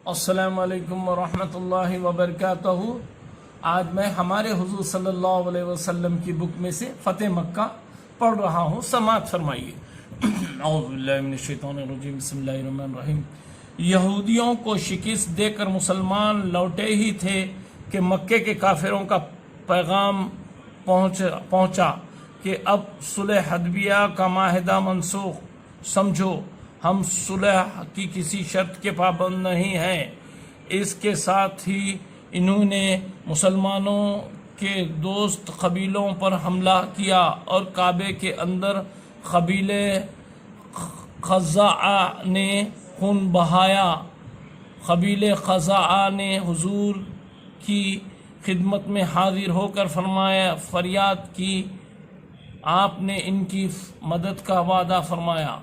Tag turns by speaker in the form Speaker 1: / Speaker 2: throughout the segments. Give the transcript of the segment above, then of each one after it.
Speaker 1: السلام علیکم ورحمۃ اللہ وبرکاتہ۔ آج میں ہمارے حضور صلی اللہ علیہ وسلم کی بک میں سے فتح مکہ پڑھ رہا ہوں، سماعت فرمائیے۔ اعوذ باللہ من الشیطان الرجیم، بسم اللہ الرحمن الرحیم۔ یہودیوں کو شکست دے کر مسلمان لوٹے ہی تھے کہ مکے کے کافروں کا پیغام پہنچا کہ اب صلح حدیبیہ کا معاہدہ منسوخ سمجھو، ہم صلح کی کسی شرط کے پابند نہیں ہیں۔ اس کے ساتھ ہی انہوں نے مسلمانوں کے دوست قبیلوں پر حملہ کیا اور کعبے کے اندر قبیلے خزاعہ نے خون بہایا۔ قبیلے خزاعہ نے حضور کی خدمت میں حاضر ہو کر فریاد کی، آپ نے ان کی مدد کا وعدہ فرمایا۔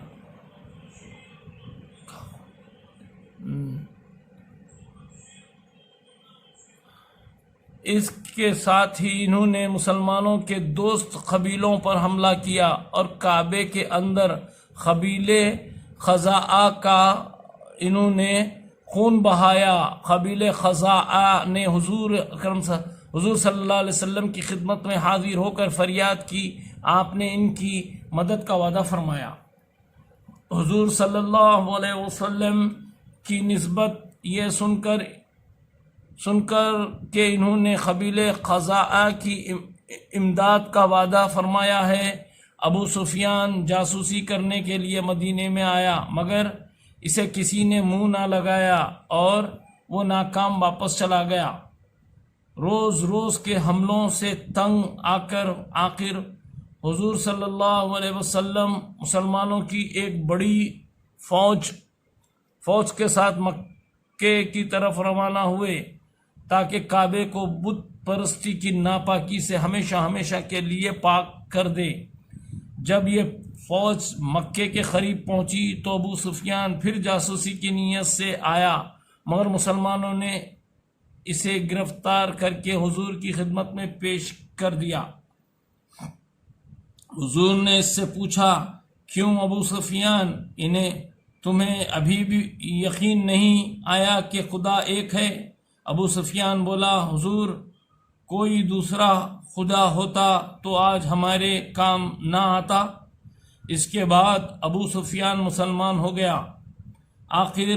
Speaker 1: اس کے ساتھ ہی انہوں نے مسلمانوں کے دوست قبیلوں پر حملہ کیا اور کعبے کے اندر قبیلے خزاعہ کا انہوں نے خون بہایا۔ قبیلے خزاعہ نے حضور صلی اللہ علیہ وسلم کی خدمت میں حاضر ہو کر فریاد کی، آپ نے ان کی مدد کا وعدہ فرمایا۔ حضور صلی اللہ علیہ وسلم کی نسبت یہ سن کر کہ انہوں نے قبیلے خزاعہ کی امداد کا وعدہ فرمایا ہے، ابو سفیان جاسوسی کرنے کے لیے مدینے میں آیا، مگر اسے کسی نے منہ نہ لگایا اور وہ ناکام واپس چلا گیا۔ روز روز کے حملوں سے تنگ آ کر آخر حضور صلی اللہ علیہ وسلم مسلمانوں کی ایک بڑی فوج کے ساتھ مکے کی طرف روانہ ہوئے تاکہ کعبے کو بت پرستی کی ناپاکی سے ہمیشہ کے لیے پاک کر دے۔ جب یہ فوج مکے کے قریب پہنچی تو ابو سفیان پھر جاسوسی کی نیت سے آیا، مگر مسلمانوں نے اسے گرفتار کر کے حضور کی خدمت میں پیش کر دیا۔ حضور نے اس سے پوچھا، کیوں ابو سفیان، تمہیں ابھی بھی یقین نہیں آیا کہ خدا ایک ہے؟ ابو سفیان بولا، حضور، کوئی دوسرا خدا ہوتا تو آج ہمارے کام نہ آتا۔ اس کے بعد ابو سفیان مسلمان ہو گیا۔ آخر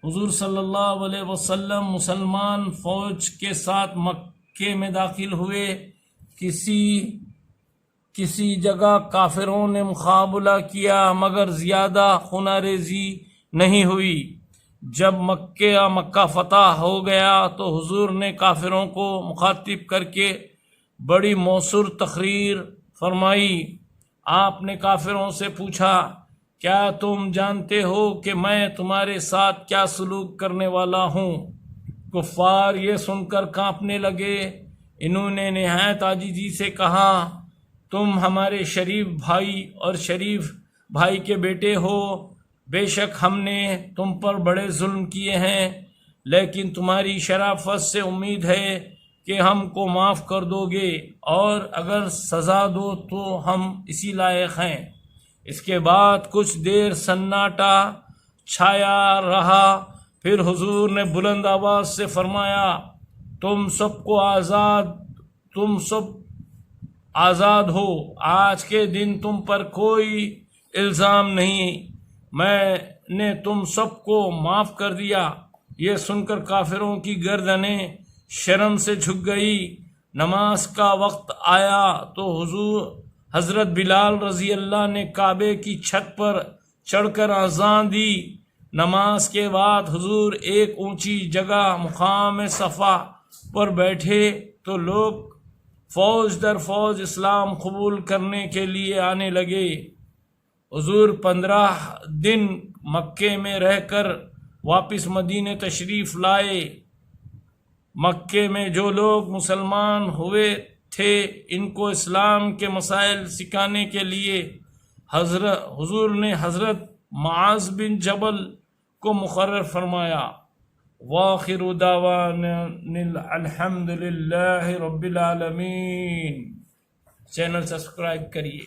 Speaker 1: حضور صلی اللہ علیہ وسلم مسلمان فوج کے ساتھ مکے میں داخل ہوئے۔ کسی جگہ کافروں نے مقابلہ کیا مگر زیادہ خونہ ریزی نہیں ہوئی۔ جب مکہ فتح ہو گیا تو حضور نے کافروں کو مخاطب کر کے بڑی مؤثر تقریر فرمائی۔ آپ نے کافروں سے پوچھا، کیا تم جانتے ہو کہ میں تمہارے ساتھ کیا سلوک کرنے والا ہوں؟ کفار یہ سن کر کانپنے لگے۔ انہوں نے نہایت عاجزی سے کہا، تم ہمارے شریف بھائی اور شریف بھائی کے بیٹے ہو، بے شک ہم نے تم پر بڑے ظلم کیے ہیں، لیکن تمہاری شرافت سے امید ہے کہ ہم کو معاف کر دو گے، اور اگر سزا دو تو ہم اسی لائق ہیں۔ اس کے بعد کچھ دیر سناٹا چھایا رہا، پھر حضور نے بلند آواز سے فرمایا، تم سب آزاد ہو، آج کے دن تم پر کوئی الزام نہیں، میں نے تم سب کو معاف کر دیا۔ یہ سن کر کافروں کی گردنیں شرم سے جھک گئی۔ نماز کا وقت آیا تو حضرت بلال رضی اللہ نے کعبے کی چھت پر چڑھ کر اذان دی۔ نماز کے بعد حضور ایک اونچی جگہ مقام صفا پر بیٹھے تو لوگ فوج در فوج اسلام قبول کرنے کے لیے آنے لگے۔ حضور 15 دن مکے میں رہ کر واپس مدینے تشریف لائے۔ مکے میں جو لوگ مسلمان ہوئے تھے ان کو اسلام کے مسائل سکھانے کے لیے حضور نے حضرت معاذ بن جبل کو مقرر فرمایا۔ وآخر دعوانا الحمد للہ رب العالمین۔ چینل سبسکرائب کریے۔